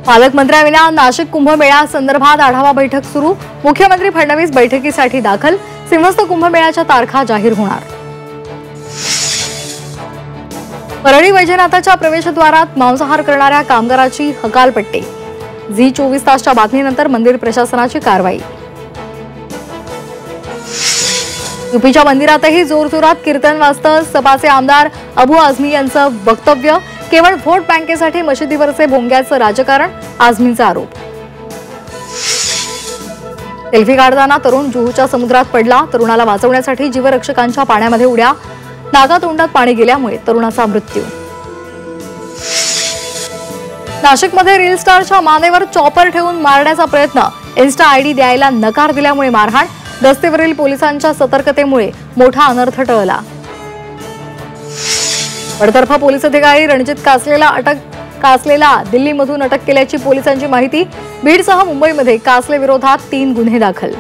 पालकमंत्र्यांविना नाशिक कुंभमेळा संदर्भात आढावा बैठक सुरू। मुख्यमंत्री फडणवीस बैठकीसाठी दाखल। सिंहस्थ कुंभमेळ्याच्या तारखा जाहीर होणार। परळी वैजनाथाच्या प्रवेशद्वारात मांसाहार करणाऱ्या कामगाराची हकालपट्टी। झी 24 तासच्या बातमीनंतर मंदिर प्रशासनाची कारवाई। यूपीच्या मंदिरातही जोरजोरात कीर्तन वाजतं। सपाचे आमदार अबू आझमी यांचं वक्तव्य। केवळ व्होट बँकेसाठी मशिदीवरचे भोंग्याचं राजकारण, आझमींचा आरोप। सेल्फी काढताना तरुण जुहूच्या समुद्रात पडला। तरुणाला वाचवण्यासाठी जीवरक्षकांच्या पाण्यामध्ये उड्या। नाकातोंडात पाणी गेल्यामुळे तरुणाचा मृत्यू। नाशिकमध्ये रील स्टारच्या मानेवर चॉपर ठेवून मारण्याचा प्रयत्न। इन्स्टा आयडी द्यायला नकार दिल्यामुळे मारहाण। गस्तीवरील पोलिसांच्या सतर्कतेमुळे मोठा अनर्थ टळला। बडतर्फा पोलीस अधिकारी रणजित कासलेला दिल्लीमधून अटक केल्याची पोलिसांची माहिती। बीडसह मुंबईमध्ये कासले विरोधात 3 गुन्हे दाखल।